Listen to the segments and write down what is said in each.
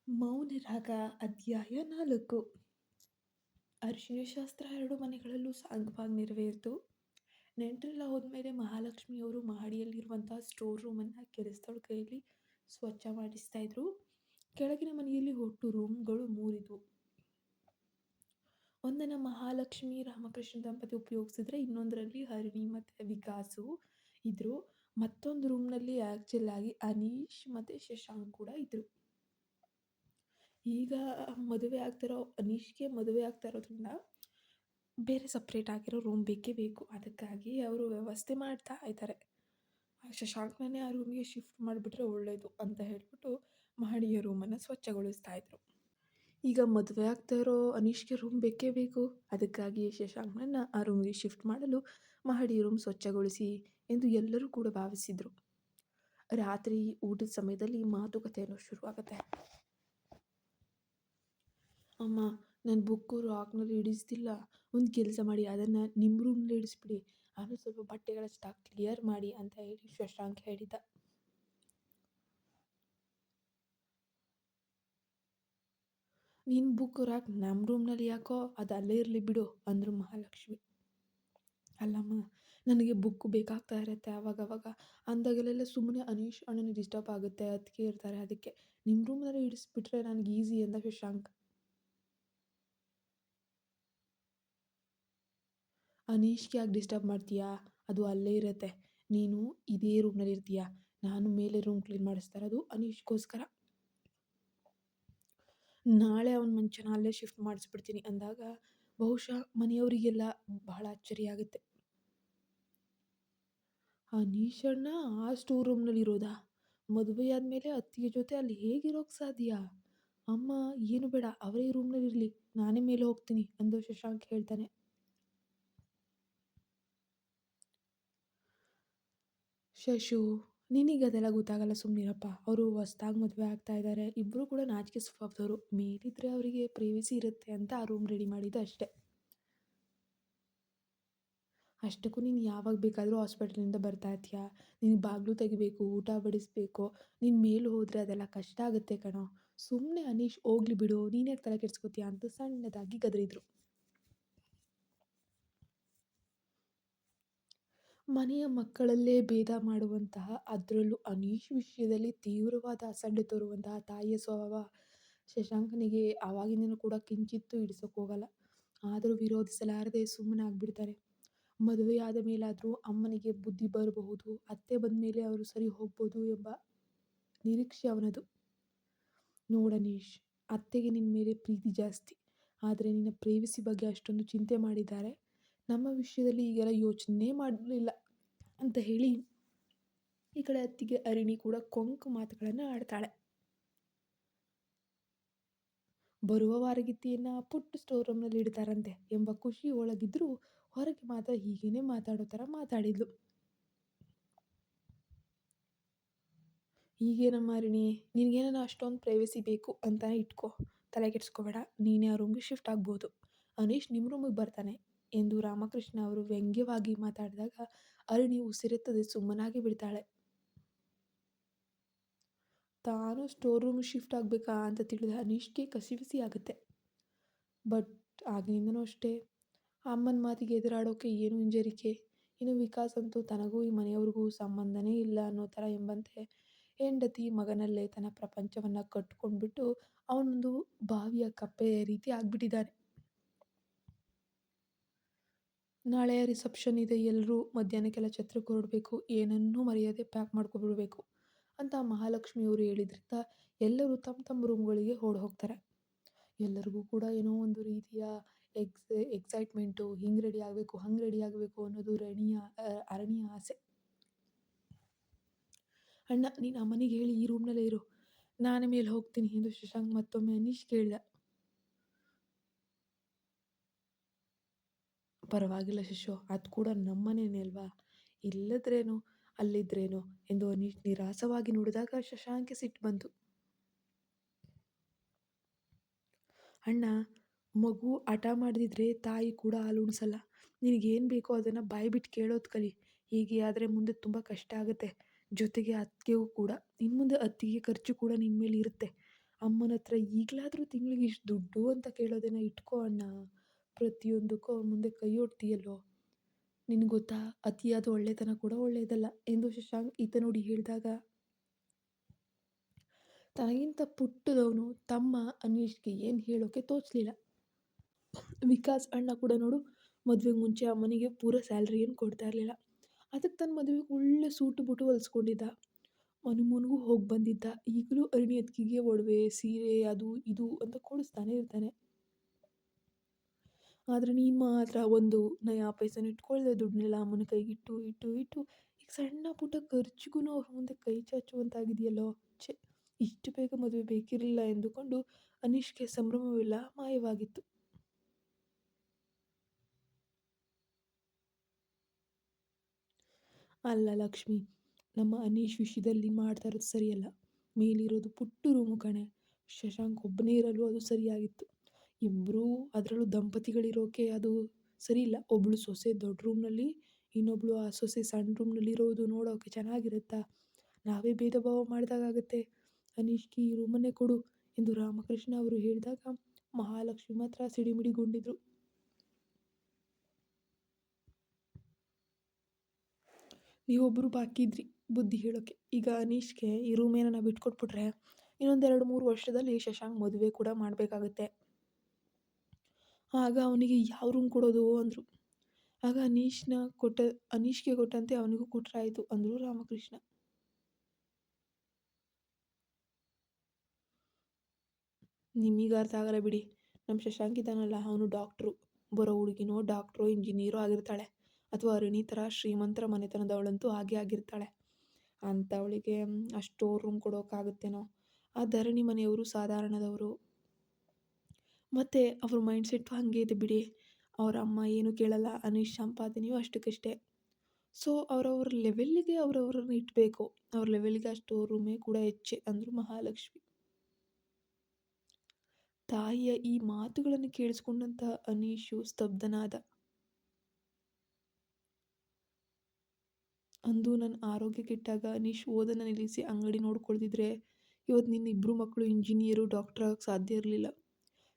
ಮೌನರಾಗ ಅಧ್ಯಾಯ 4. ಅರಿಶಿನ ಶಾಸ್ತ್ರ 2 ಮನೆಗಳಲ್ಲೂ ಸಾಂಗವಾಗಿ ನೆರವೇರಿತು. ನೆಂಟರೆಲ್ಲ ಹೋದ್ಮೇಲೆ ಮಹಾಲಕ್ಷ್ಮಿಯವರು ಮಹಡಿಯಲ್ಲಿರುವಂತಹ ಸ್ಟೋರ್ ರೂಮನ್ನು ಕೆಲಸದವ್ರ ಕೈಯಲ್ಲಿ ಸ್ವಚ್ಛ ಮಾಡಿಸ್ತಾ ಇದ್ರು. ಕೆಳಗಿನ ಮನೆಯಲ್ಲಿ ಒಟ್ಟು ರೂಮ್‌ಗಳು 3 ಇದ್ವು. ಒಂದನ್ನ ಮಹಾಲಕ್ಷ್ಮಿ, ರಾಮಕೃಷ್ಣ ದಂಪತಿ ಉಪಯೋಗಿಸಿದ್ರೆ, ಇನ್ನೊಂದರಲ್ಲಿ ಹರಿಣಿ ಮತ್ತು ವಿಕಾಸು ಇದ್ರು. ಮತ್ತೊಂದು ರೂಮ್‌ನಲ್ಲಿ ಆಕ್ಚುಲ್ ಆಗಿ ಅನೀಶ್ ಮತ್ತು ಶಶಾಂಕ್ ಕೂಡ ಇದ್ರು. ಈಗ ಅನೀಶ್‌ಗೆ ಮದುವೆ ಆಗ್ತಾ ಇರೋದ್ರಿಂದ ಬೇರೆ ಸಪ್ರೇಟ್ ಆಗಿರೋ ರೂಮ್ ಬೇಕೇ ಬೇಕು. ಅದಕ್ಕಾಗಿ ಅವರು ವ್ಯವಸ್ಥೆ ಮಾಡ್ತಾ ಇದ್ದಾರೆ. ಶಶಾಂಕ್‌ನನ್ನೇ ಆ ರೂಮ್‌ಗೆ ಶಿಫ್ಟ್ ಮಾಡಿಬಿಟ್ರೆ ಒಳ್ಳೆಯದು ಅಂತ ಹೇಳ್ಬಿಟ್ಟು ಮಹಡಿಯ ರೂಮನ್ನು ಸ್ವಚ್ಛಗೊಳಿಸ್ತಾ ಇದ್ರು. ಈಗ ಮದುವೆ ಆಗ್ತಾ ಇರೋ ಅನೀಶ್‌ಗೆ ರೂಮ್ ಬೇಕೇ ಬೇಕು. ಅದಕ್ಕಾಗಿ ಶಶಾಂಕ್‌ನನ್ನ ಆ ರೂಮ್‌ಗೆ ಶಿಫ್ಟ್ ಮಾಡಲು ಮಹಡಿ ರೂಮ್ ಸ್ವಚ್ಛಗೊಳಿಸಿ ಎಂದು ಎಲ್ಲರೂ ಕೂಡ ಭಾವಿಸಿದ್ರು. ರಾತ್ರಿ ಊಟದ ಸಮಯದಲ್ಲಿ ಮಾತುಕತೆ ಅನ್ನೋದು ಶುರುವಾಗುತ್ತೆ. ಅಮ್ಮ, ನನ್ನ ಬುಕ್ಕು ರಾಕ್‌ನಲ್ಲಿ ಇಡಿಸ್ತಿಲ್ಲ. ಒಂದು ಕೆಲಸ ಮಾಡಿ, ಅದನ್ನು ನಿಮ್ಮ ರೂಮ್‌ನಲ್ಲಿ ಇಡಿಸ್ಬಿಡಿ. ಆಮೇಲೆ ಸ್ವಲ್ಪ ಬಟ್ಟೆಗಳ ಸ್ಟಾಕ್ ಕ್ಲಿಯರ್ ಮಾಡಿ ಅಂತ ಹೇಳಿ ಶಶಾಂಕ್ ಹೇಳಿದ. ನಿನ್ನ ಬುಕ್ ರಾಕ್ ನಮ್ಮ ರೂಮ್‌ನಲ್ಲಿ ಯಾಕೋ, ಅದು ಅಲ್ಲೇ ಇರಲಿ ಬಿಡು ಅಂದರು ಮಹಾಲಕ್ಷ್ಮಿ. ಅಲ್ಲಮ್ಮ, ನನಗೆ ಬುಕ್ ಬೇಕಾಗ್ತಾ ಇರುತ್ತೆ ಆವಾಗವಾಗ. ಅಂದಾಗಲೆಲ್ಲ ಸುಮ್ಮನೆ ಅನೀಶ್ ಅಣ್ಣನಿಗೆ ಡಿಸ್ಟರ್ಬ್ ಆಗುತ್ತೆ, ಅದಕ್ಕೆ ಇರ್ತಾರೆ. ಅದಕ್ಕೆ ನಿಮ್ಮ ರೂಮ್‌ನಲ್ಲಿ ಇಡಿಸ್ಬಿಟ್ರೆ ನನಗೆ ಈಸಿ ಅಂದ ಶಶಾಂಕ್. ಅನೀಶ್‌ಗೆ ಯಾಕೆ ಡಿಸ್ಟರ್ಬ್ ಮಾಡ್ತೀಯಾ? ಅದು ಅಲ್ಲೇ ಇರುತ್ತೆ. ನೀನು ಇದೇ ರೂಮ್‌ನಲ್ಲಿ ಇರ್ತೀಯ. ನಾನು ಮೇಲೆ ರೂಮ್ ಕ್ಲೀನ್ ಮಾಡಿಸ್ತಾ ಇರೋದು ಅನೀಶ್‌ಗೋಸ್ಕರ. ನಾಳೆ ಅವನ ಮಂಚನ ಅಲ್ಲೇ ಶಿಫ್ಟ್ ಮಾಡಿಸ್ಬಿಡ್ತೀನಿ ಅಂದಾಗ ಬಹುಶಃ ಮನೆಯವರಿಗೆಲ್ಲ ಬಹಳ ಅಚ್ಚರಿಯಾಗುತ್ತೆ. ಅನೀಶ್ ಅಣ್ಣ ಆ ಸ್ಟೋರ್ ರೂಮ್‌ನಲ್ಲಿ ಇರೋದಾ? ಮದುವೆಯಾದ್ಮೇಲೆ ಅತ್ತಿಗೆ ಜೊತೆ ಅಲ್ಲಿ ಹೇಗಿರೋಕ್ಕೆ ಸಾಧ್ಯ? ಅಮ್ಮ, ಏನು ಬೇಡ, ಅವರೇ ರೂಮ್‌ನಲ್ಲಿ ಇರಲಿ, ನಾನೇ ಮೇಲೆ ಹೋಗ್ತೀನಿ ಎಂದು ಶಶಾಂಕ್ ಹೇಳ್ತಾನೆ. ಶಶು, ನಿನಗದೆಲ್ಲ ಗೊತ್ತಾಗಲ್ಲ, ಸುಮ್ಮನಿರಪ್ಪ. ಅವರು ಹೊಸ್ದಾಗಿ ಮದುವೆ ಆಗ್ತಾ ಇದ್ದಾರೆ. ಇಬ್ಬರು ಕೂಡ ನಾಚಿಕೆ ಸ್ವಭಾವದವರು. ಮೇಲಿದ್ರೆ ಅವರಿಗೆ ಪ್ರೈವಸಿ ಇರುತ್ತೆ ಅಂತ ಆ ರೂಮ್ ರೆಡಿ ಮಾಡಿದ್ದು ಅಷ್ಟೇ. ಅಷ್ಟಕ್ಕೂ ನೀನು ಯಾವಾಗ ಬೇಕಾದರೂ ಹಾಸ್ಪಿಟಲಿಂದ ಬರ್ತಾ ಇರ್ತೀಯ. ನಿನಗೆ ಬಾಗಿಲು ತೆಗಿಬೇಕು, ಊಟ ಬಡಿಸಬೇಕು. ನೀನು ಮೇಲೆ ಹೋದರೆ ಅದೆಲ್ಲ ಕಷ್ಟ ಆಗುತ್ತೆ ಕಣೋ. ಸುಮ್ಮನೆ ಅನೀಶ್ ಹೋಗ್ಲಿ ಬಿಡು, ನೀನ್ಯಾಕೆ ತಲೆ ಕೆಡಿಸ್ಕೋತೀಯ ಅಂತ ಸಣ್ಣದಾಗಿ ಗದರಿದ್ರು. ಮನೆಯ ಮಕ್ಕಳಲ್ಲೇ ಭೇದ ಮಾಡುವಂತಹ, ಅದರಲ್ಲೂ ಅನೀಶ್ ವಿಷಯದಲ್ಲಿ ತೀವ್ರವಾದ ಅಸಡ್ಡೆ ತೋರುವಂತಹ ತಾಯಿಯ ಸ್ವಭಾವ ಶಶಾಂಕನಿಗೆ ಆವಾಗಿಂದನೂ ಕೂಡ ಕಿಂಚಿತ್ತೂ ಹಿಡಿಸೋಕ್ಕೋಗಲ್ಲ. ಆದರೂ ವಿರೋಧಿಸಲಾರದೆ ಸುಮ್ಮನಾಗ್ಬಿಡ್ತಾರೆ. ಮದುವೆಯಾದ ಮೇಲಾದರೂ ಅಮ್ಮನಿಗೆ ಬುದ್ಧಿ ಬರಬಹುದು, ಅತ್ತೆ ಬಂದ ಮೇಲೆ ಅವರು ಸರಿ ಹೋಗ್ಬೋದು ಎಂಬ ನಿರೀಕ್ಷೆ ಅವನದು. ನೋಡನೀಶ್, ಅತ್ತೆಗೆ ನಿನ್ನ ಮೇಲೆ ಪ್ರೀತಿ ಜಾಸ್ತಿ, ಆದರೆ ನಿನ್ನ ಪ್ರೈವಸಿ ಬಗ್ಗೆ ಅಷ್ಟೊಂದು ಚಿಂತೆ ಮಾಡಿದ್ದಾರೆ. ನಮ್ಮ ವಿಷಯದಲ್ಲಿ ಈಗೆಲ್ಲ ಯೋಚನೆ ಮಾಡಲಿಲ್ಲ ಅಂತ ಹೇಳಿ ಈ ಕಡೆ ಅತ್ತಿಗೆ ಅರಿಣಿ ಕೂಡ ಕೊಂಕು ಮಾತುಗಳನ್ನು ಆಡ್ತಾಳೆ. ಬರುವ ವಾರಗಿತ್ತಿಯನ್ನು ಪುಟ್ಟ ಸ್ಟೋರ್ ರೂಮ್‌ನಲ್ಲಿ ಇಡ್ತಾರಂತೆ ಎಂಬ ಖುಷಿ ಒಳಗಿದ್ರೂ ಹೊರಗೆ ಮಾತ್ರ ಹೀಗೇನೆ ಮಾತಾಡೋ ಥರ ಮಾತಾಡಿದ್ಲು. ಈಗೇನಮ್ಮ ಅರಿಣಿ, ನಿನಗೇನಾನ ಅಷ್ಟೊಂದು ಪ್ರೈವಸಿ ಬೇಕು ಅಂತಾನೆ ಇಟ್ಕೋ, ತಲೆ ಕೆಡಿಸ್ಕೋಬೇಡ, ನೀನೇ ಆ ರೂಮ್‌ಗೆ ಶಿಫ್ಟ್ ಆಗ್ಬೋದು. ಅನೀಶ್ ನಿಮ್ಮ ರೂಮಿಗೆ ಬರ್ತಾನೆ ಎಂದು ರಾಮಕೃಷ್ಣ ಅವರು ವ್ಯಂಗ್ಯವಾಗಿ ಮಾತಾಡಿದಾಗ ಅರಿಣಿ ಉಸಿರೆತ್ತದೆ ಸುಮ್ಮನಾಗಿ ಬಿಡ್ತಾಳೆ. ತಾನು ಸ್ಟೋರ್ ರೂಮಿಗೆ ಶಿಫ್ಟ್ ಆಗಬೇಕಾ ಅಂತ ತಿಳಿದ ಅನೀಶ್ಗೆ ಕಸಿವಿಸಿ ಆಗುತ್ತೆ. ಬಟ್ ಆಗಿನಿಂದನೂ ಅಷ್ಟೇ, ಅಮ್ಮನ ಮಾತಿಗೆ ಎದುರಾಡೋಕೆ ಏನು ಹಿಂಜರಿಕೆ. ಇನ್ನು ವಿಕಾಸ್ ಅಂತೂ ತನಗೂ ಈ ಮನೆಯವ್ರಿಗೂ ಸಂಬಂಧನೇ ಇಲ್ಲ ಅನ್ನೋ ಥರ ಎಂಬಂತೆ ಹೆಂಡತಿ ಮಗನಲ್ಲೇ ತನ್ನ ಪ್ರಪಂಚವನ್ನು ಕಟ್ಕೊಂಡ್ಬಿಟ್ಟು ಅವನೊಂದು ಬಾವಿಯ ಕಪ್ಪೆಯ ರೀತಿ ಆಗಿಬಿಟ್ಟಿದ್ದಾನೆ. ನಾಳೆ ರಿಸೆಪ್ಷನ್ ಇದೆ, ಎಲ್ಲರೂ ಮಧ್ಯಾಹ್ನಕ್ಕೆಲ್ಲ ಛತ್ರಕ್ಕೆ ಹೊರಡಬೇಕು, ಏನನ್ನೂ ಮರೆಯದೆ ಪ್ಯಾಕ್ ಮಾಡ್ಕೊಬಿಡ್ಬೇಕು ಅಂತ ಮಹಾಲಕ್ಷ್ಮಿಯವರು ಹೇಳಿದ್ರಿಂದ ಎಲ್ಲರೂ ತಮ್ಮ ತಮ್ಮ ರೂಮ್ಗಳಿಗೆ ಓಡಿ ಹೋಗ್ತಾರೆ. ಎಲ್ಲರಿಗೂ ಕೂಡ ಏನೋ ಒಂದು ರೀತಿಯ ಎಕ್ಸೈಟ್ಮೆಂಟು, ಹಿಂಗೆ ರೆಡಿ ಆಗಬೇಕು, ಹಂಗೆ ರೆಡಿ ಆಗಬೇಕು ಅನ್ನೋದು ಅರಣಿಯ ಆಸೆ. ಅಣ್ಣ, ನೀನು ಅಮ್ಮನಿಗೆ ಹೇಳಿ ಈ ರೂಮ್ನಲ್ಲೇ ಇರು, ನಾನೇ ಮೇಲೆ ಹೋಗ್ತೀನಿ ಎಂದು ಶಶಾಂಕ್ ಮತ್ತೊಮ್ಮೆ ಅನೀಶ್ ಕೇಳಿದ. ಪರವಾಗಿಲ್ಲ ಶಶು, ಅದು ಕೂಡ ನಮ್ಮನೇನೆ ಅಲ್ವಾ, ಇಲ್ಲದ್ರೇನು ಅಲ್ಲಿದ್ರೇನು ಎಂದು ಅನೀಶ್ ನಿರಾಸವಾಗಿ ನೋಡಿದಾಗ ಶಶಾಂಕ್ಗೆ ಸಿಟ್ಟು ಬಂತು. ಅಣ್ಣ, ಮಗು ಹಠ ಮಾಡದಿದ್ರೆ ತಾಯಿ ಕೂಡ ಹಾಲು ಉಣಿಸಲ್ಲ. ನಿನಗೇನು ಬೇಕೋ ಅದನ್ನು ಬಾಯಿ ಬಿಟ್ಟು ಕೇಳೋದು ಕಲಿ. ಹೀಗೆ ಆದರೆ ಮುಂದೆ ತುಂಬ ಕಷ್ಟ ಆಗುತ್ತೆ. ಜೊತೆಗೆ ಅತ್ತಿಗೆಗೂ ಕೂಡ ಇನ್ನು ಮುಂದೆ ಅತ್ತಿಗೆ ಖರ್ಚು ಕೂಡ ನಿನ್ನ ಮೇಲೆ ಇರುತ್ತೆ. ಅಮ್ಮನ ಹತ್ರ ಈಗಲಾದರೂ ತಿಂಗಳಿಗೆ ಇಷ್ಟು ದುಡ್ಡು ಅಂತ ಕೇಳೋದೇನ, ಇಟ್ಕೋ ಅಣ್ಣ, ಪ್ರತಿಯೊಂದಕ್ಕೂ ಅವ್ರ ಮುಂದೆ ಕೈ ಒಡ್ತೀಯಲ್ಲೋ, ನಿನಗೆ ಗೊತ್ತಾ ಅತಿಯಾದ ಒಳ್ಳೆತನ ಕೂಡ ಒಳ್ಳೆಯದಲ್ಲ ಎಂದು ಶಶಾಂಕ್ ಈತ ನೋಡಿ ಹೇಳಿದಾಗ, ತನಗಿಂತ ಪುಟ್ಟದವನು ತಮ್ಮ ಅನೀಶ್ಗೆ ಏನು ಹೇಳೋಕೆ ತೋಚಲಿಲ್ಲ. ವಿಕಾಸ್ ಅಣ್ಣ ಕೂಡ ನೋಡು, ಮದುವೆಗೆ ಮುಂಚೆ ಅಮ್ಮನಿಗೆ ಪೂರ ಸ್ಯಾಲ್ರಿ ಏನು ಕೊಡ್ತಾ ಇರಲಿಲ್ಲ. ಅದಕ್ಕೆ ತನ್ನ ಮದುವೆಗೆ ಒಳ್ಳೆ ಸೂಟು ಬೂಟು ಹೊಲಿಸ್ಕೊಂಡಿದ್ದ, ಮನೆಗೂ ಹೋಗಿ ಬಂದಿದ್ದ. ಈಗಲೂ ಅರಿಣಿ ಅತ್ತಿಗೆಗೆ ಒಡವೆ ಸೀರೆ ಅದು ಇದು ಅಂತ ಕೊಡಿಸ್ತಾನೆ ಇರ್ತಾನೆ. ಆದರೆ ನೀನು ಮಾತ್ರ ಒಂದು ನಯಾ ಪೈಸೆನೂ ಇಟ್ಕೊಳ್ದೆ ದುಡ್ಡನ್ನೆಲ್ಲ ಅಮ್ಮನ ಕೈಗಿಟ್ಟು ಇಟ್ಟು ಇಟ್ಟು ಈಗ ಸಣ್ಣ ಪುಟ್ಟ ಖರ್ಚಿಗೂ ಅವ್ರ ಮುಂದೆ ಕೈ ಚಾಚುವಂತಾಗಿದೆಯಲ್ಲೋ. ಛೆ, ಇಷ್ಟು ಬೇಗ ಮದುವೆ ಬೇಕಿರಲಿಲ್ಲ ಎಂದುಕೊಂಡು ಅನೀಶ್ಗೆ ಸಂಭ್ರಮವೆಲ್ಲ ಮಾಯವಾಗಿತ್ತು. ಅಲ್ಲ ಲಕ್ಷ್ಮಿ, ನಮ್ಮ ಅನೀಶ್ ವಿಷಯದಲ್ಲಿ ಮಾಡ್ತಾ ಇರೋದು ಸರಿಯಲ್ಲ. ಮೇಲಿರೋದು ಪುಟ್ಟು ರೂಮು ಕಣೆ, ಶಶಾಂಕ್ ಒಬ್ಬನೇ ಇರಲು ಅದು ಸರಿಯಾಗಿತ್ತು. ಇಬ್ಬರೂ ಅದರಲ್ಲೂ ದಂಪತಿಗಳಿರೋಕೆ ಅದು ಸರಿ ಇಲ್ಲ. ಒಬ್ಬಳು ಸೊಸೆ ದೊಡ್ಡ ರೂಮ್ನಲ್ಲಿ, ಇನ್ನೊಬ್ಬಳು ಆ ಸೊಸೆ ಸಣ್ಣ ರೂಮ್ನಲ್ಲಿ ಇರೋದು ನೋಡೋಕೆ ಚೆನ್ನಾಗಿರುತ್ತಾ? ನಾವೇ ಭೇದ ಭಾವ ಮಾಡಿದಾಗತ್ತೆ. ಅನೀಶ್ಗೆ ಈ ರೂಮನ್ನೇ ಕೊಡು ಎಂದು ರಾಮಕೃಷ್ಣ ಅವರು ಹೇಳಿದಾಗ ಮಹಾಲಕ್ಷ್ಮಿ ಮಾತ್ರ ಸಿಡಿಮಿಡಿಗೊಂಡಿದ್ರು. ನೀವೊಬ್ಬರು ಬಾಕಿ ಇದ್ರಿ ಬುದ್ಧಿ ಹೇಳೋಕ್ಕೆ. ಈಗ ಅನೀಶ್ಗೆ ಈ ರೂಮ್ ಏನನ್ನ ಬಿಟ್ಕೊಟ್ಬಿಟ್ರೆ ಇನ್ನೊಂದು 2-3 ವರ್ಷದಲ್ಲಿ ಶಶಾಂಕ್ ಮದುವೆ ಕೂಡ ಮಾಡಬೇಕಾಗುತ್ತೆ. ಆಗ ಅವನಿಗೆ ಯಾವ ರೂಮ್ ಕೊಡೋದು ಅಂದರು. ಆಗ ಅನೀಶ್ಗೆ ಕೊಟ್ಟಂತೆ ಅವನಿಗೂ ಕೊಟ್ಟರಾಯಿತು ಅಂದರು ರಾಮಕೃಷ್ಣ. ನಿಮಗೆ ಅರ್ಥ ಆಗಲ್ಲ ಬಿಡಿ. ನಮ್ಮ ಶಶಾಂಕ್ ಇದ್ದಾನಲ್ಲ, ಅವನು ಡಾಕ್ಟ್ರು. ಬರೋ ಹುಡುಗಿನೋ ಡಾಕ್ಟ್ರೋ ಇಂಜಿನಿಯರೋ ಆಗಿರ್ತಾಳೆ, ಅಥವಾ ಅರುಣಿ ಥರ ಶ್ರೀಮಂತರ ಮನೆತನದವಳಂತೂ ಹಾಗೆ ಆಗಿರ್ತಾಳೆ. ಅಂಥವಳಿಗೆ ಅಷ್ಟು ರೂಮ್ ಕೊಡೋಕ್ಕಾಗುತ್ತೇನೋ? ಆ ಧರಣಿ ಮನೆಯವರು ಸಾಧಾರಣದವರು, ಮತ್ತು ಅವ್ರ ಮೈಂಡ್ಸೆಟ್ಟು ಹಾಗೆ ಇದೆ ಬಿಡಿ. ಅವರ ಅಮ್ಮ ಏನು ಕೇಳಲ್ಲ, ಅನೀಶ್ ಸಂಪಾದನೆಯೂ ಅಷ್ಟಕ್ಕಷ್ಟೇ. ಸೊ ಅವರವ್ರ ಲೆವೆಲ್ಲಿಗೆ ಅವರವ್ರನ್ನ ಇಟ್ಟಬೇಕು. ಅವ್ರ ಲೆವೆಲ್ಗೆ ಅಷ್ಟು ರೂಮೇ ಕೂಡ ಹೆಚ್ಚೆ ಅಂದರು ಮಹಾಲಕ್ಷ್ಮಿ. ತಾಯಿಯ ಈ ಮಾತುಗಳನ್ನು ಕೇಳಿಸ್ಕೊಂಡಂಥ ಅನೀಶು ಸ್ತಬ್ಧನಾದ. ಅಂದು ನನ್ನ ಆರೋಗ್ಯ ಕೆಟ್ಟಾಗ ಅನೀಶ್ ಓದನ್ನು ನಿಲ್ಲಿಸಿ ಅಂಗಡಿ ನೋಡ್ಕೊಳ್ತಿದ್ರೆ ಇವತ್ತು ನಿನ್ನ ಇಬ್ಬರು ಮಕ್ಕಳು ಇಂಜಿನಿಯರು ಡಾಕ್ಟರ್ ಆಗೋಕ್ಕೆ ಸಾಧ್ಯ ಇರಲಿಲ್ಲ.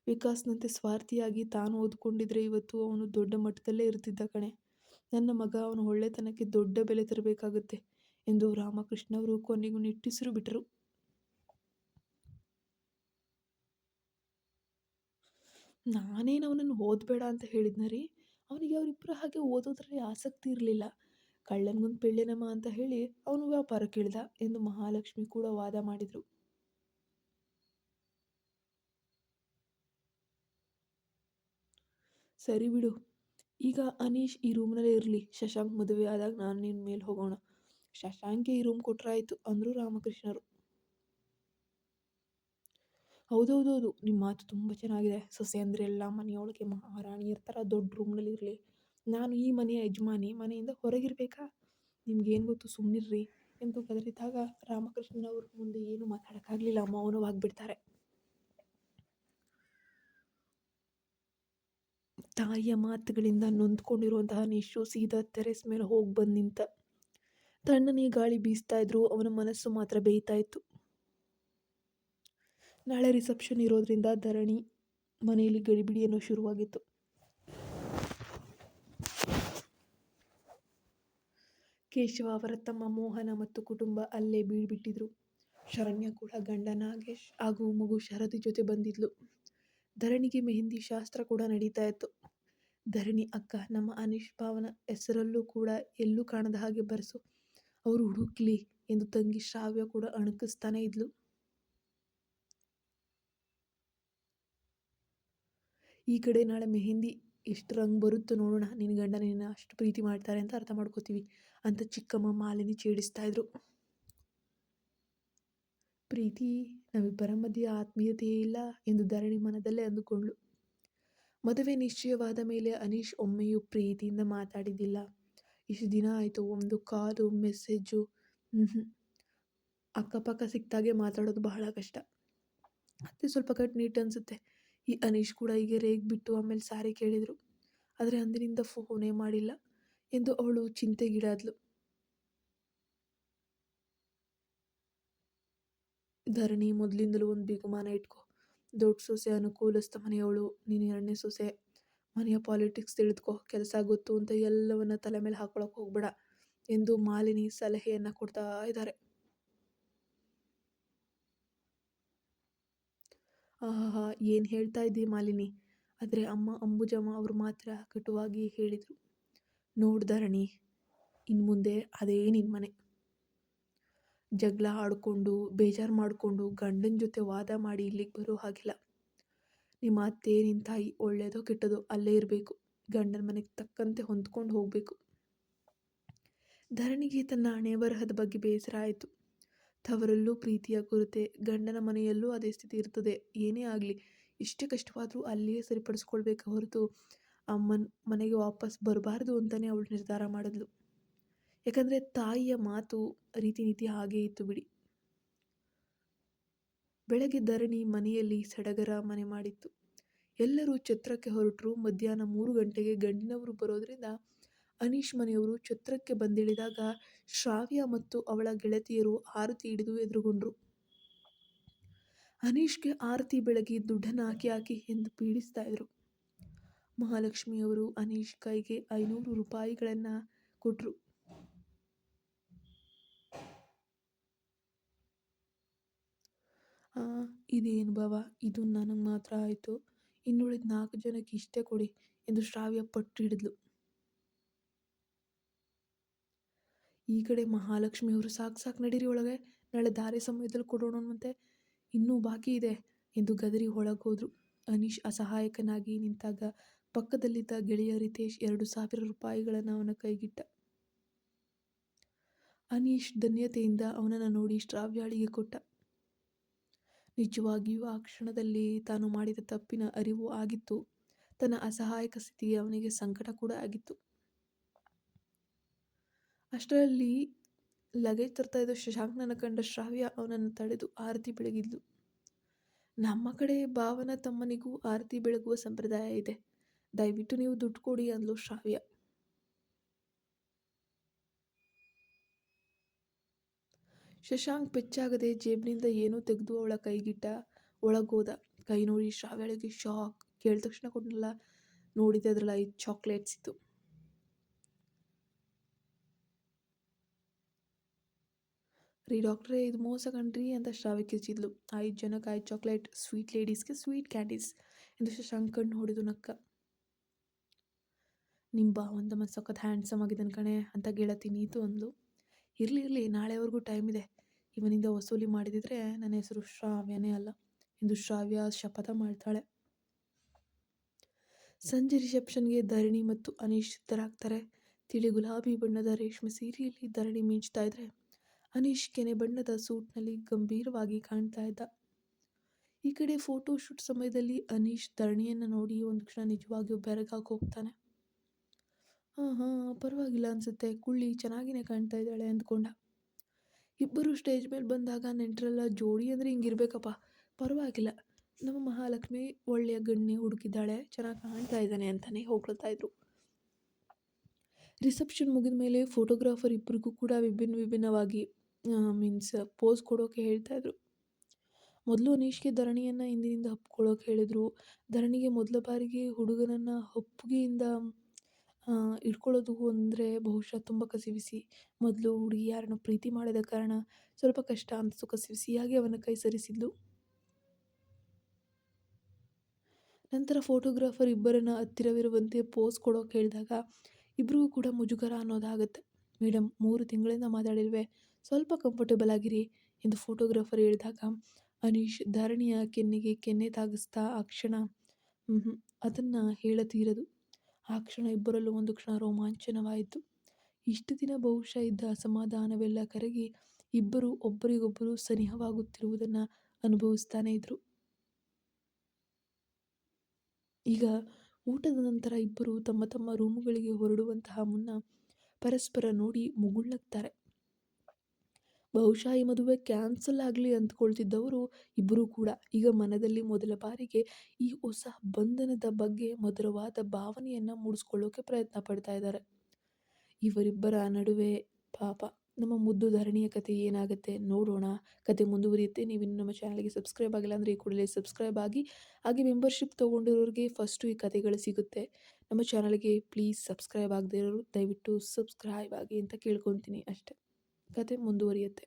ವಿಕಾಸ್ನಂತೆ ಸ್ವಾರ್ಥಿಯಾಗಿ ತಾನು ಓದ್ಕೊಂಡಿದ್ರೆ ಇವತ್ತು ಅವನು ದೊಡ್ಡ ಮಟ್ಟದಲ್ಲೇ ಇರ್ತಿದ್ದ ಕಣೆ. ನನ್ನ ಮಗ ಅವನ ಒಳ್ಳೆತನಕ್ಕೆ ದೊಡ್ಡ ಬೆಲೆ ತರಬೇಕಾಗುತ್ತೆ ಎಂದು ರಾಮಕೃಷ್ಣ ಅವರು ಕೊನೆಗೂ ನಿಟ್ಟುಸಿರು ಬಿಟ್ಟರು. ನಾನೇನು ಅವನನ್ನು ಓದಬೇಡ ಅಂತ ಹೇಳಿದ್ನ ರೀ. ಅವನಿಗೆ ಅವರಿಬ್ಬರ ಹಾಗೆ ಓದೋದ್ರಲ್ಲಿ ಆಸಕ್ತಿ ಇರಲಿಲ್ಲ. ಕಳ್ಳನಿಗೊಂದು ಪೆಳ್ಳೆನಮ್ಮ ಅಂತ ಹೇಳಿ ಅವನು ವ್ಯಾಪಾರಕ್ಕೆ ಇಳಿದ ಎಂದು ಮಹಾಲಕ್ಷ್ಮಿ ಕೂಡ ವಾದ ಮಾಡಿದರು. ಸರಿ ಬಿಡು, ಈಗ ಅನೀಶ್ ಈ ರೂಮ್ನಲ್ಲೇ ಇರಲಿ. ಶಶಾಂಕ್ ಮದುವೆ ಆದಾಗ ನಾನು ನಿನ್ನ ಮೇಲೆ ಹೋಗೋಣ. ಶಶಾಂಕ್ಗೆ ಈ ರೂಮ್ ಕೊಟ್ಟರಾಯಿತು ಅಂದರು ರಾಮಕೃಷ್ಣರು. ಹೌದೌದೌದು, ನಿಮ್ಮ ಮಾತು ತುಂಬ ಚೆನ್ನಾಗಿದೆ. ಸೊಸೆ ಅಂದರೆ ಎಲ್ಲ ಮನೆಯೊಳಗೆ ಮಹಾರಾಣಿಯರ ಥರ ದೊಡ್ಡ ರೂಮ್ನಲ್ಲಿ ಇರಲಿ. ನಾನು ಈ ಮನೆಯ ಯಜಮಾನಿ, ಮನೆಯಿಂದ ಹೊರಗಿರಬೇಕಾ? ನಿಮ್ಗೇನು ಗೊತ್ತು, ಸುಮ್ಮನಿರ್ರಿ ಎಂದು ಗದರಿದಾಗ ರಾಮಕೃಷ್ಣನವ್ರ ಮುಂದೆ ಏನು ಮಾತಾಡೋಕ್ಕಾಗಲಿಲ್ಲ, ಮೌನವಾಗಿಬಿಡ್ತಾರೆ. ತಾಯಿಯ ಮಾತುಗಳಿಂದ ನೊಂದ್ಕೊಂಡಿರುವಂತಹ ನಿಶು ಸೀದಾ ಟೆರೆಸ್ ಮೇಲೆ ಹೋಗಿ ಬಂದು ನಿಂತ. ತಣ್ಣನೆ ಗಾಳಿ ಬೀಸ್ತಾ ಇದ್ರು, ಅವನ ಮನಸ್ಸು ಮಾತ್ರ ಬೇಯ್ತಾ ಇತ್ತು. ನಾಳೆ ರಿಸೆಪ್ಷನ್ ಇರೋದ್ರಿಂದ ಧರಣಿ ಮನೆಯಲ್ಲಿ ಗಡಿಬಿಡಿ ಏನೋ ಶುರುವಾಗಿತ್ತು. ಕೇಶವ ಅವರ ತಮ್ಮ ಮೋಹನ ಮತ್ತು ಕುಟುಂಬ ಅಲ್ಲೇ ಬೀಳ್ಬಿಟ್ಟಿದ್ರು. ಶರಣ್ಯ ಕೂಡ ಗಂಡ ನಾಗೇಶ್ ಹಾಗೂ ಮಗು ಶರದಿ ಜೊತೆ ಬಂದಿದ್ಲು. ಧರಣಿಗೆ ಮೆಹಂದಿ ಶಾಸ್ತ್ರ ಕೂಡ ನಡೀತಾ ಇತ್ತು. ಧರಣಿ ಅಕ್ಕ, ನಮ್ಮ ಅನೀಶ್ ಭಾವನ ಹೆಸರಲ್ಲೂ ಕೂಡ ಎಲ್ಲೂ ಕಾಣದ ಹಾಗೆ ಬರ್ಸು, ಅವರು ಹುಡುಕ್ಲಿ ಎಂದು ತಂಗಿ ಶ್ರಾವ್ಯ ಕೂಡ ಅಣಕಿಸ್ತಾನೆ ಇದ್ಲು. ಈ ಕಡೆ ನಾಳೆ ಮೆಹಂದಿ ಎಷ್ಟು ರಂಗ್ ಬರುತ್ತೋ ನೋಡೋಣ, ನಿನ್ನ ಗಂಡ ನಿನ್ನ ಅಷ್ಟು ಪ್ರೀತಿ ಮಾಡ್ತಾರೆ ಅಂತ ಅರ್ಥ ಮಾಡ್ಕೋತೀವಿ ಅಂತ ಚಿಕ್ಕಮ್ಮ ಮಾಲಿನಿ ಛೇಡಿಸ್ತಾ ಇದ್ರು. ಪ್ರೀತಿ, ನಮ್ಮಿಬ್ಬರ ಮಧ್ಯೆ ಆತ್ಮೀಯತೆಯೇ ಇಲ್ಲ ಎಂದು ಧರಣಿ ಮನದಲ್ಲೇ ಅಂದುಕೊಂಡ್ಳು. ಮದುವೆ ನಿಶ್ಚಯವಾದ ಮೇಲೆ ಅನೀಶ್ ಒಮ್ಮೆಯೂ ಪ್ರೀತಿಯಿಂದ ಮಾತಾಡಿದ್ದಿಲ್ಲ. ಇಷ್ಟು ದಿನ ಆಯಿತು, ಒಂದು ಕಾಲು ಮೆಸೇಜು ಅಕ್ಕಪಕ್ಕ ಸಿಕ್ತಾಗೆ ಮಾತಾಡೋದು ಬಹಳ ಕಷ್ಟ. ಅತ್ತೆ ಸ್ವಲ್ಪ ಕಟ್ನಿಟ್ಟು ಅನಿಸುತ್ತೆ. ಈ ಅನೀಶ್ ಕೂಡ ಹೀಗೆ ರೇಗ್ಬಿಟ್ಟು ಆಮೇಲೆ ಸಾರಿ ಕೇಳಿದರು, ಆದರೆ ಅಂದಿನಿಂದ ಫೋನೇ ಮಾಡಿಲ್ಲ ಎಂದು ಅವಳು ಚಿಂತೆಗೀಡಾದ್ಲು. ಧರಣಿ ಮೊದಲಿಂದಲೂ ಒಂದು ಬಿಗುಮಾನ ಇಟ್ಕೊ. ದೊಡ್ಡ ಸೊಸೆ ಅನುಕೂಲಸ್ಥ ಮನೆಯವಳು, ನೀನು ಎರಡನೇ ಸೊಸೆ. ಮನೆಯ ಪಾಲಿಟಿಕ್ಸ್ ತಿಳಿದುಕೋ, ಕೆಲಸ ಗೊತ್ತು ಅಂತ ಎಲ್ಲವನ್ನ ತಲೆ ಮೇಲೆ ಹಾಕೊಳಕ್ಕೆ ಹೋಗ್ಬೇಡ ಎಂದು ಮಾಲಿನಿ ಸಲಹೆಯನ್ನು ಕೊಡ್ತಾ ಇದ್ದಾರೆ. ಆಹಾಹಾ, ಏನು ಹೇಳ್ತಾ ಇದ್ದೀ ಮಾಲಿನಿ? ಆದರೆ ಅಮ್ಮ ಅಂಬುಜಮ್ಮ ಅವರು ಮಾತ್ರ ಕಟುವಾಗಿ ಹೇಳಿದರು. ನೋಡು ಧರಣಿ, ಇನ್ನು ಮುಂದೆ ಅದೇ ನಿನ್ನ ಮನೆ. ಜಗಳ ಆಡಿಕೊಂಡು ಬೇಜಾರು ಮಾಡಿಕೊಂಡು ಗಂಡನ ಜೊತೆ ವಾದ ಮಾಡಿ ಇಲ್ಲಿಗೆ ಬರೋ ಹಾಗಿಲ್ಲ. ನಿಮ್ಮ ಅತ್ತೆ ನಿನ್ನ ತಾಯಿ ಒಳ್ಳೆಯದೋ ಕೆಟ್ಟದೋ ಅಲ್ಲೇ ಇರಬೇಕು. ಗಂಡನ ಮನೆಗೆ ತಕ್ಕಂತೆ ಹೊಂದ್ಕೊಂಡು ಹೋಗಬೇಕು. ಧರಣಿಗೆ ತನ್ನ ಹಣೆ ಬರಹದ ಬಗ್ಗೆ ಬೇಸರ ಆಯಿತು. ತವರಲ್ಲೂ ಪ್ರೀತಿಯ ಕೊರತೆ, ಗಂಡನ ಮನೆಯಲ್ಲೂ ಅದೇ ಸ್ಥಿತಿ ಇರ್ತದೆ. ಏನೇ ಆಗಲಿ, ಎಷ್ಟೇ ಕಷ್ಟವಾದರೂ ಅಲ್ಲಿಯೇ ಸರಿಪಡಿಸ್ಕೊಳ್ಬೇಕು ಹೊರತು ಅಮ್ಮನ ಮನೆಗೆ ವಾಪಸ್ ಬರಬಾರ್ದು ಅಂತಲೇ ಅವಳು ನಿರ್ಧಾರ ಮಾಡಿದ್ಲು. ಯಾಕಂದರೆ ತಾಯಿಯ ಮಾತು ರೀತಿ ನೀತಿ ಹಾಗೇ ಇತ್ತು ಬಿಡಿ. ಬೆಳಗ್ಗೆ ಧರಣಿ ಮನೆಯಲ್ಲಿ ಸಡಗರ ಮನೆ ಮಾಡಿತ್ತು. ಎಲ್ಲರೂ ಛತ್ರಕ್ಕೆ ಹೊರಟರು. ಮಧ್ಯಾಹ್ನ 3 ಗಂಟೆಗೆ ಗಂಡಿನವರು ಬರೋದ್ರಿಂದ ಅನೀಶ್ ಮನೆಯವರು ಛತ್ರಕ್ಕೆ ಬಂದಿಳಿದಾಗ ಶ್ರಾವ್ಯ ಮತ್ತು ಅವಳ ಗೆಳತಿಯರು ಆರತಿ ಹಿಡಿದು ಎದುರುಗೊಂಡ್ರು. ಅನೀಶ್ಗೆ ಆರತಿ ಬೆಳಗಿ ದುಡ್ಡನ್ನು ಹಾಕಿ ಹಾಕಿ ಎಂದು ಪೀಡಿಸ್ತಾ ಇದ್ರು. ಮಹಾಲಕ್ಷ್ಮಿಯವರು ಅನೀಶ್ ಕೈಗೆ 500 ರೂಪಾಯಿಗಳನ್ನು ಕೊಟ್ಟರು. ಇದೇನು ಬಾವ, ಇದು ನನಗೆ ಮಾತ್ರ ಆಯಿತು, ಇನ್ನುಳಿದ 4 ಜನಕ್ಕೆ ಇಷ್ಟೇ ಕೊಡಿ ಎಂದು ಶ್ರಾವ್ಯ ಪಟ್ಟು ಹಿಡಿದ್ಲು. ಈ ಕಡೆ ಮಹಾಲಕ್ಷ್ಮಿಯವರು ಸಾಕು ಸಾಕು ನಡೀರಿ ಒಳಗೆ, ನಾಳೆ ದಾರೆ ಸಮಯದಲ್ಲಿ ಕೊಡೋಣ ಮತ್ತೆ, ಇನ್ನೂ ಬಾಕಿ ಇದೆ ಎಂದು ಗದರಿ ಒಳಗೆ ಹೋದ್ರು. ಅನೀಶ್ ಅಸಹಾಯಕನಾಗಿ ನಿಂತಾಗ ಪಕ್ಕದಲ್ಲಿದ್ದ ಗೆಳೆಯ ರಿತೇಶ್ 2,000 ರೂಪಾಯಿಗಳನ್ನು ಅವನ ಕೈಗಿಟ್ಟ. ಅನೀಶ್ ಧನ್ಯತೆಯಿಂದ ಅವನನ್ನು ನೋಡಿ ಶ್ರಾವ್ಯಾಳಿಗೆ ಕೊಟ್ಟ. ನಿಜವಾಗಿಯೂ ಆ ಕ್ಷಣದಲ್ಲಿ ತಾನು ಮಾಡಿದ ತಪ್ಪಿನ ಅರಿವು ಆಗಿತ್ತು. ತನ್ನ ಅಸಹಾಯಕ ಸ್ಥಿತಿಗೆ ಅವನಿಗೆ ಸಂಕಟ ಕೂಡ ಆಗಿತ್ತು. ಅಷ್ಟರಲ್ಲಿ ಲಗೇಜ್ ತರ್ತಾ ಇದ್ದ ಶಶಾಂಕನನ್ನು ಕಂಡ ಶ್ರಾವ್ಯ ಅವನನ್ನು ತಡೆದು ಆರತಿ ಬೆಳಗಿದ್ಲು. ನಮ್ಮ ಕಡೆ ಭಾವನ ತಮ್ಮನಿಗೂ ಆರತಿ ಬೆಳಗುವ ಸಂಪ್ರದಾಯ ಇದೆ, ದಯವಿಟ್ಟು ನೀವು ದುಡ್ಡು ಕೊಡಿ ಅಂದ್ಲು ಶ್ರಾವ್ಯ. ಶಶಾಂಕ್ ಬೆಚ್ಚಾಗದೆ ಜೇಬಿನಿಂದ ಏನೋ ತೆಗೆದು ಅವಳ ಕೈಗಿಟ್ಟ. ಒಳಗೋದ. ಕೈ ನೋಡಿ ಶ್ರಾವ್ಯಳಿಗೆ ಶಾಕ್. ಕೇಳಿದ ತಕ್ಷಣ ಕೊಟ್ಟನಲ್ಲ, ನೋಡಿದೆ ಅದರಲ್ಲಿ 5 ಚಾಕ್ಲೇಟ್ಸ್ ಇತ್ತು. ರೀ ಡಾಕ್ಟ್ರೇ, ಇದು ಮೋಸ ಕಣ್ರಿ ಅಂತ ಶ್ರಾವ್ಯ ಕಿರ್ಚಿದ್ಲು. 5 ಜನಕ್ಕೆ 5 ಚಾಕ್ಲೇಟ್, ಸ್ವೀಟ್ ಲೇಡೀಸ್ಗೆ ಸ್ವೀಟ್ ಕ್ಯಾಂಡೀಸ್ ಎಂದು ಶಶಾಂಕ್ ಕಣ್ಣು ಹೊಡೆದು ನಕ್ಕ. ನಿಮ್ಮ ಭಾವಂತ ಸಖತ್ ಹ್ಯಾಂಡ್ಸಮ್ ಆಗಿದ್ದಾನೆ ಕಣೆ ಅಂತ ಗೆಳತಿ ನೀತು ಅಂದ್ಲು. ಇರಲಿ ನಾಳೆವರೆಗೂ ಟೈಮ್ ಇದೆ. ಇವನಿಂದ ವಸೂಲಿ ಮಾಡಿದಿದ್ರೆ ನನ್ನ ಹೆಸರು ಶ್ರಾವ್ಯನೇ ಅಲ್ಲ ಎಂದು ಶ್ರಾವ್ಯ ಶಪಥ ಮಾಡ್ತಾಳೆ. ಸಂಜೆ ರಿಸೆಪ್ಷನ್ಗೆ ಧರಣಿ ಮತ್ತು ಅನೀಶ್ ಸಿದ್ಧರಾಗ್ತಾರೆ. ತಿಳಿ ಗುಲಾಬಿ ಬಣ್ಣದ ರೇಷ್ಮೆ ಸೀರೆಯಲ್ಲಿ ಧರಣಿ ಮಿಂಚ್ತಾ ಇದ್ರೆ ಅನೀಶ್ ಕೆನೆ ಬಣ್ಣದ ಸೂಟ್ನಲ್ಲಿ ಗಂಭೀರವಾಗಿ ಕಾಣ್ತಾ ಇದ್ದ. ಈ ಕಡೆ ಫೋಟೋ ಶೂಟ್ ಸಮಯದಲ್ಲಿ ಅನೀಶ್ ಧರಣಿಯನ್ನು ನೋಡಿ ಒಂದು ಕ್ಷಣ ನಿಜವಾಗಿಯೂ ಬೆರಗಾಗಿ ಹೋಗ್ತಾನೆ. ಹಾಂ ಪರವಾಗಿಲ್ಲ ಅನಿಸುತ್ತೆ, ಕುಳ್ಳಿ ಚೆನ್ನಾಗಿನೇ ಕಾಣ್ತಾ ಇದ್ದಾಳೆ ಅಂದ್ಕೊಂಡ. ಇಬ್ಬರು ಸ್ಟೇಜ್ ಮೇಲೆ ಬಂದಾಗ ನೆಂಟರೆಲ್ಲ ಜೋಡಿ ಅಂದರೆ ಹಿಂಗಿರ್ಬೇಕಪ್ಪ, ಪರವಾಗಿಲ್ಲ, ನಮ್ಮ ಮಹಾಲಕ್ಷ್ಮಿ ಒಳ್ಳೆಯ ಗಣ್ಣೆ ಹುಡುಕಿದ್ದಾಳೆ, ಚೆನ್ನಾಗಿ ಕಾಣ್ತಾ ಇದ್ದಾನೆ ಅಂತಲೇ ಹೊಗಳ್ತಾ ಇದ್ರು. ರಿಸೆಪ್ಷನ್ ಮುಗಿದ ಮೇಲೆ ಫೋಟೋಗ್ರಾಫರ್ ಇಬ್ಬರಿಗೂ ಕೂಡ ವಿಭಿನ್ನವಾಗಿ ಮೀನ್ಸ್ ಪೋಸ್ ಕೊಡೋಕೆ ಹೇಳ್ತಾ ಇದ್ರು. ಮೊದಲು ಅನೀಶ್ಗೆ ಧರಣಿಯನ್ನು ಹಿಂದಿನಿಂದ ಹಪ್ಕೊಳ್ಳೋಕೆ ಹೇಳಿದರು. ಧರಣಿಗೆ ಮೊದಲ ಬಾರಿಗೆ ಹುಡುಗನನ್ನು ಒಪ್ಪಿಗೆಯಿಂದ ಇಟ್ಕೊಳ್ಳೋದು ಅಂದರೆ ಬಹುಶಃ ತುಂಬ ಕಸಿವಿಸಿ. ಮೊದಲು ಹುಡುಗಿ ಯಾರನ್ನು ಪ್ರೀತಿ ಮಾಡಿದ ಕಾರಣ ಸ್ವಲ್ಪ ಕಷ್ಟ ಅಂತ ಕಸಿವಿಸಿಯಾಗಿ ಅವನ ಕೈ ಸರಿಸಿದ್ಲು. ನಂತರ ಫೋಟೋಗ್ರಾಫರ್ ಇಬ್ಬರನ್ನ ಹತ್ತಿರವಿರುವಂತೆ ಪೋಸ್ ಕೊಡೋಕೆ ಹೇಳಿದಾಗ ಇಬ್ಬರಿಗೂ ಕೂಡ ಮುಜುಗರ ಅನ್ನೋದಾಗುತ್ತೆ. ಮೇಡಮ್, 3 ತಿಂಗಳಿಂದ ಮಾತಾಡಿಲ್ವೇ, ಸ್ವಲ್ಪ ಕಂಫರ್ಟೇಬಲ್ ಆಗಿರಿ ಎಂದು ಫೋಟೋಗ್ರಾಫರ್ ಹೇಳಿದಾಗ ಅನೀಶ್ ಧರಣಿಯ ಕೆನ್ನೆಗೆ ಕೆನ್ನೆ ತಾಗಿಸ್ತಾ ಆ ಕ್ಷಣ ಅದನ್ನು ಹೇಳತೀರದು. ಆ ಕ್ಷಣ ಇಬ್ಬರಲ್ಲೂ ಒಂದು ಕ್ಷಣ ರೋಮಾಂಚನವಾಯಿತು. ಇಷ್ಟು ದಿನ ಬಹುಶಃ ಇದ್ದ ಅಸಮಾಧಾನವೆಲ್ಲ ಕರಗಿ ಇಬ್ಬರು ಒಬ್ಬರಿಗೊಬ್ಬರು ಸನಿಹವಾಗುತ್ತಿರುವುದನ್ನು ಅನುಭವಿಸ್ತಾನೆ ಇದ್ರು. ಈಗ ಊಟದ ನಂತರ ಇಬ್ಬರು ತಮ್ಮ ತಮ್ಮ ರೂಮುಗಳಿಗೆ ಹೊರಡುವಂತಹ ಮುನ್ನ ಪರಸ್ಪರ ನೋಡಿ ಮುಗುಳ್ನಗ್ತಾರೆ. ಬಹುಶಃ ಈ ಮದುವೆ ಕ್ಯಾನ್ಸಲ್ ಆಗಲಿ ಅಂದ್ಕೊಳ್ತಿದ್ದವರು ಇಬ್ಬರೂ ಕೂಡ ಈಗ ಮನದಲ್ಲಿ ಮೊದಲ ಬಾರಿಗೆ ಈ ಹೊಸ ಬಂಧನದ ಬಗ್ಗೆ ಮಧುರವಾದ ಭಾವನೆಯನ್ನು ಮೂಡಿಸ್ಕೊಳ್ಳೋಕೆ ಪ್ರಯತ್ನ ಪಡ್ತಾ ಇದ್ದಾರೆ. ಇವರಿಬ್ಬರ ನಡುವೆ ಪಾಪ ನಮ್ಮ ಮುದ್ದು ಧರಣಿಯ ಕಥೆ ಏನಾಗುತ್ತೆ ನೋಡೋಣ. ಕಥೆ ಮುಂದುವರಿಯುತ್ತೆ. ನೀವಿನ್ನು ನಮ್ಮ ಚಾನಲ್‌ಗೆ ಸಬ್ಸ್ಕ್ರೈಬ್ ಆಗಿಲ್ಲ ಅಂದರೆ ಈ ಕೂಡಲೇ ಸಬ್ಸ್ಕ್ರೈಬ್ ಆಗಿ. ಹಾಗೆ ಮೆಂಬರ್‌ಶಿಪ್ ತೊಗೊಂಡಿರೋರಿಗೆ ಫಸ್ಟು ಈ ಕಥೆಗಳು ಸಿಗುತ್ತೆ. ನಮ್ಮ ಚಾನಲ್‌ಗೆ ಪ್ಲೀಸ್ ಸಬ್ಸ್ಕ್ರೈಬ್ ಆಗದೇ ಇರೋರು ದಯವಿಟ್ಟು ಸಬ್ಸ್ಕ್ರೈಬ್ ಆಗಿ ಅಂತ ಕೇಳ್ಕೊತೀನಿ ಅಷ್ಟೇ. ಕಥೆ ಮುಂದುವರಿಯುತ್ತೆ.